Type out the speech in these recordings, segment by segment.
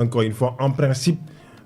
Encore une fois, en principe,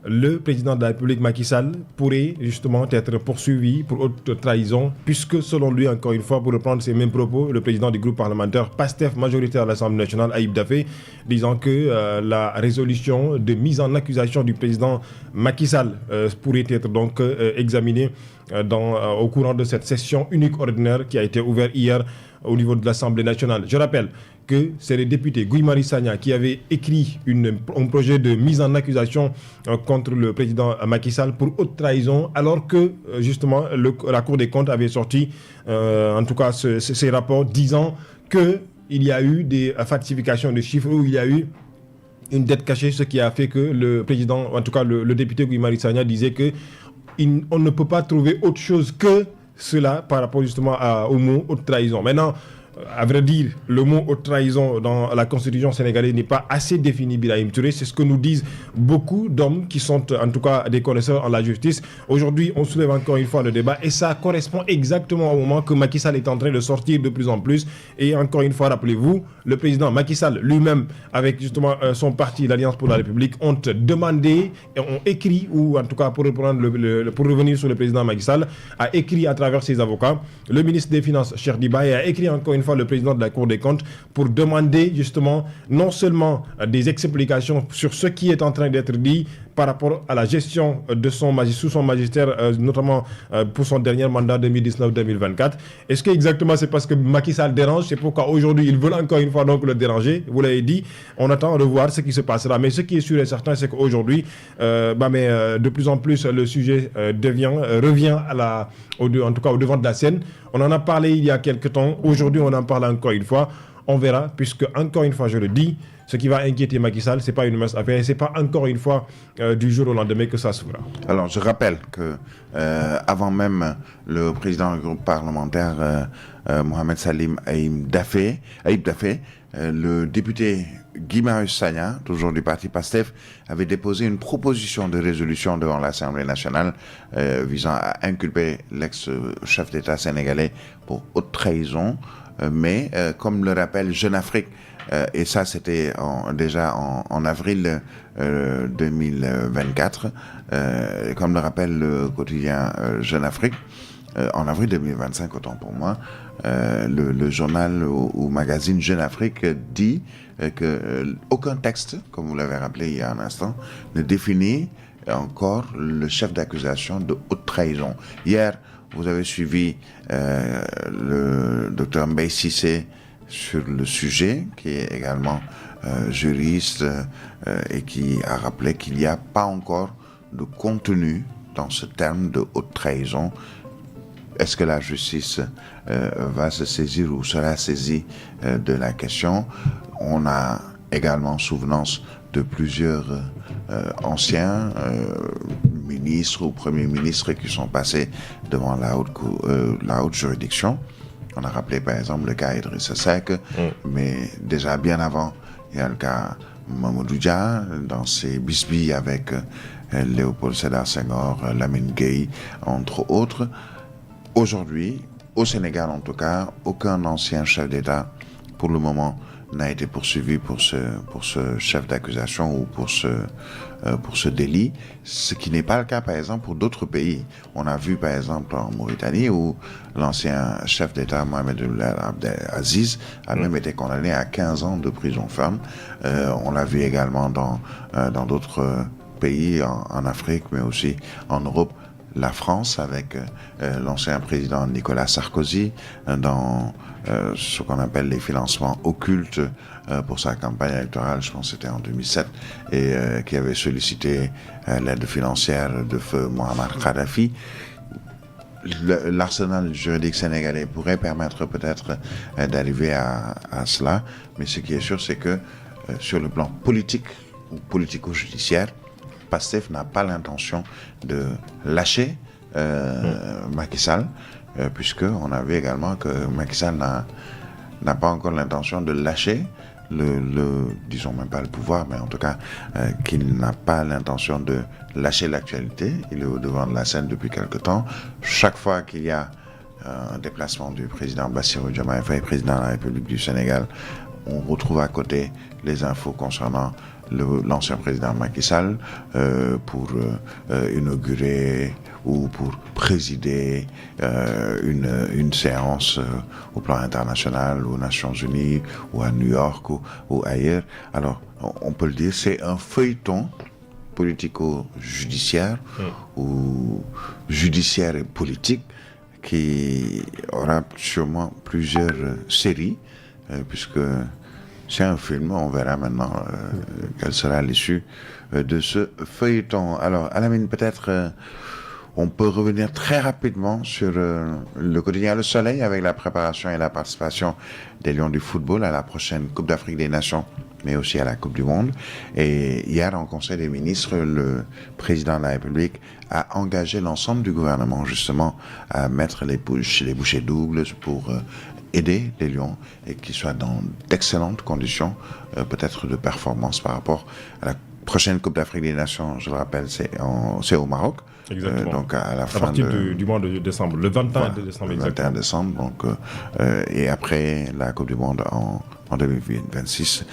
le président de la République, Macky Sall, pourrait justement être poursuivi pour haute trahison, puisque selon lui, encore une fois, pour reprendre ses mêmes propos, le président du groupe parlementaire PASTEF majoritaire à l'Assemblée nationale, Ayib Daffé, disant que la résolution de mise en accusation du président Macky Sall pourrait être donc examinée au courant de cette session unique ordinaire qui a été ouverte hier au niveau de l'Assemblée nationale. Je rappelle que c'est le député Guy Marius Sagna qui avait écrit un projet de mise en accusation contre le président Macky Sall pour haute trahison, alors que justement la Cour des comptes avait sorti en tout cas ces rapports disant qu'il y a eu des falsifications de chiffres, où il y a eu une dette cachée, ce qui a fait que le président, en tout cas le député Guy Marius Sagna disait que on ne peut pas trouver autre chose que cela par rapport justement au mot haute trahison. Maintenant, à vrai dire, le mot haute trahison dans la constitution sénégalaise n'est pas assez défini, Birahim Touré. C'est ce que nous disent beaucoup d'hommes qui sont en tout cas des connaisseurs en la justice. Aujourd'hui, on soulève encore une fois le débat et ça correspond exactement au moment que Macky Sall est en train de sortir de plus en plus. Et encore une fois, rappelez-vous, le président Macky Sall lui-même, avec justement son parti, l'Alliance pour la République, ont demandé, ont écrit, ou en tout cas pour revenir sur le président Macky Sall, a écrit à travers ses avocats, le ministre des Finances, Cheikh Dibaye, a écrit encore une fois le président de la Cour des comptes pour demander justement non seulement des explications sur ce qui est en train d'être dit par rapport à la gestion de sous son magistère, notamment pour son dernier mandat 2019-2024. Est-ce que exactement c'est parce que Macky Sall dérange, c'est pourquoi aujourd'hui ils veulent encore une fois donc le déranger? Vous l'avez dit, on attend de voir ce qui se passera. Mais ce qui est sûr et certain, c'est qu'aujourd'hui, de plus en plus le sujet revient en tout cas au devant de la scène. On en a parlé il y a quelques temps. Aujourd'hui, on en parle encore une fois. On verra, puisque encore une fois, je le dis, ce qui va inquiéter Macky Sall, ce n'est pas une mince affaire, ce n'est pas encore une fois du jour au lendemain que ça se fera. Alors, je rappelle que avant même le président du groupe parlementaire, Mohamed Salim Ayib Daffé, le député Guy Marius Sagna, toujours du parti PASTEF, avait déposé une proposition de résolution devant l'Assemblée nationale visant à inculper l'ex-chef d'État sénégalais pour haute trahison. Mais comme le rappelle Jeune Afrique, et ça c'était déjà en avril 2024, comme le rappelle le quotidien Jeune Afrique, en avril 2025, autant pour moi, le journal ou magazine Jeune Afrique dit que aucun texte, comme vous l'avez rappelé il y a un instant, ne définit encore le chef d'accusation de haute trahison. Hier, vous avez suivi le docteur Mbaye Cissé sur le sujet, qui est également juriste et qui a rappelé qu'il n'y a pas encore de contenu dans ce terme de haute trahison. Est-ce que la justice va se saisir ou sera saisie de la question? On a également souvenance de plusieurs anciens ministres ou premiers ministres qui sont passés devant la haute juridiction. On a rappelé par exemple le cas Idrissa Seck, mais déjà bien avant, il y a le cas Mamadou Dia dans ses bisbilles avec Léopold Sédar Senghor, Lamine Gueye, entre autres. Aujourd'hui, au Sénégal en tout cas, aucun ancien chef d'État pour le moment n'a été poursuivi pour ce chef d'accusation ou pour ce délit, ce qui n'est pas le cas par exemple pour d'autres pays. On a vu par exemple en Mauritanie où l'ancien chef d'État Mohamed Abdel Aziz a même été condamné à 15 ans de prison ferme. On l'a vu également dans d'autres pays en Afrique, mais aussi en Europe. La France avec l'ancien président Nicolas Sarkozy dans ce qu'on appelle les financements occultes pour sa campagne électorale, je pense que c'était en 2007, et qui avait sollicité l'aide financière de feu Mohamed Kadhafi. L'arsenal juridique sénégalais pourrait permettre peut-être d'arriver à cela, mais ce qui est sûr, c'est que sur le plan politique ou politico-judiciaire, PASTEF n'a pas l'intention de lâcher Macky Sall, puisqu'on a vu également que Macky Sall n'a pas encore l'intention de lâcher disons même pas le pouvoir, mais en tout cas qu'il n'a pas l'intention de lâcher l'actualité. Il est au devant de la scène depuis quelque temps. Chaque fois qu'il y a un déplacement du président Bassirou Diomaye Faye, président de la République du Sénégal, on retrouve à côté les infos concernant l'ancien président Macky Sall pour inaugurer ou pour présider une séance au plan international, aux Nations Unies, ou à New York, ou ailleurs. Alors, on peut le dire, c'est un feuilleton politico-judiciaire ou judiciaire et politique qui aura sûrement plusieurs séries, puisque c'est un film, on verra maintenant quelle sera l'issue de ce feuilleton. Alors, Alamine, peut-être on peut revenir très rapidement sur le quotidien Le Soleil avec la préparation et la participation des Lions du football à la prochaine Coupe d'Afrique des Nations, mais aussi à la Coupe du Monde. Et hier, en Conseil des ministres, le président de la République a engagé l'ensemble du gouvernement justement à mettre les bouchées doubles pour aider les Lions et qu'ils soient dans d'excellentes conditions, peut-être de performance par rapport à la prochaine Coupe d'Afrique des Nations. Je le rappelle, c'est au Maroc. Exactement. Donc à la fin partir du mois de décembre, le 21 décembre. Le 21 décembre, donc, et après la Coupe du Monde en 2026,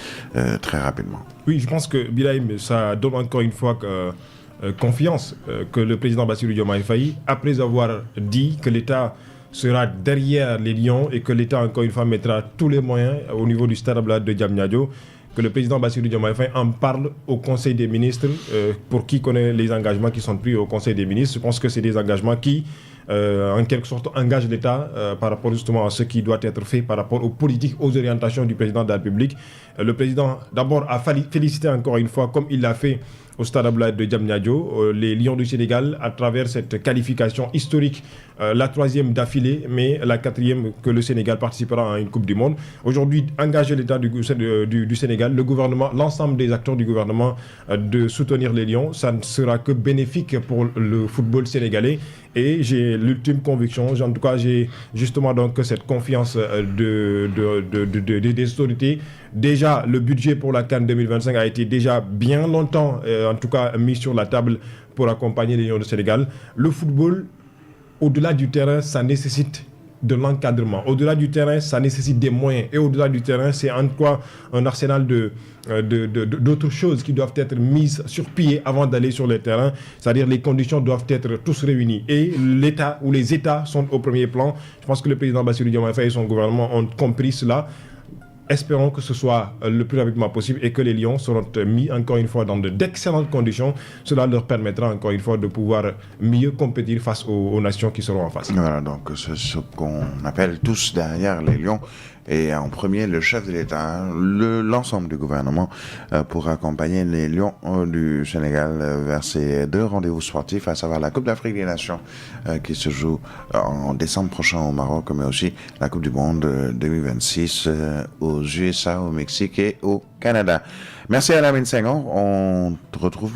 très rapidement. Oui, je pense que Birahim, ça donne encore une fois confiance que le président Bassirou Diomaye Faye, après avoir dit que l'État sera derrière les Lions et que l'État, encore une fois, mettra tous les moyens au niveau du stade Abdoulaye de Diamniadio, que le président Bassirou Diomaye Faye en parle au Conseil des ministres, pour qui connaît les engagements qui sont pris au Conseil des ministres. Je pense que c'est des engagements qui, en quelque sorte, engagent l'État par rapport justement à ce qui doit être fait par rapport aux politiques, aux orientations du président de la République. Le président, d'abord, a félicité encore une fois, comme il l'a fait au stade Abdoulaye de Diamniadio, les Lions du Sénégal à travers cette qualification historique, la 3e d'affilée, mais la 4e que le Sénégal participera à une Coupe du Monde. Aujourd'hui, engager l'État du Sénégal, le gouvernement, l'ensemble des acteurs du gouvernement de soutenir les Lions, ça ne sera que bénéfique pour le football sénégalais. Et j'ai l'ultime conviction, en tout cas j'ai justement donc cette confiance des autorités. Déjà, le budget pour la CAN 2025 a été déjà bien longtemps, en tout cas mis sur la table pour accompagner les Lions du Sénégal. Le football, au-delà du terrain, ça nécessite de l'encadrement. Au-delà du terrain, ça nécessite des moyens. Et au-delà du terrain, c'est en quoi un arsenal d'autres choses qui doivent être mises sur pied avant d'aller sur le terrain. C'est-à-dire les conditions doivent être tous réunies. Et l'État ou les États sont au premier plan. Je pense que le président Bassirou Diomaye Faye et son gouvernement ont compris cela. Espérons que ce soit le plus rapidement possible et que les Lions seront mis encore une fois dans d'excellentes conditions. Cela leur permettra encore une fois de pouvoir mieux compétir face aux nations qui seront en face. Voilà, donc c'est ce qu'on appelle tous derrière les Lions. Et en premier, le chef de l'État, l'ensemble du gouvernement, pour accompagner les Lions du Sénégal vers ces 2 rendez-vous sportifs, à savoir la Coupe d'Afrique des Nations qui se joue en décembre prochain au Maroc, mais aussi la Coupe du Monde 2026 aux USA, au Mexique et au Canada. Merci Alamine Senghor. On te retrouve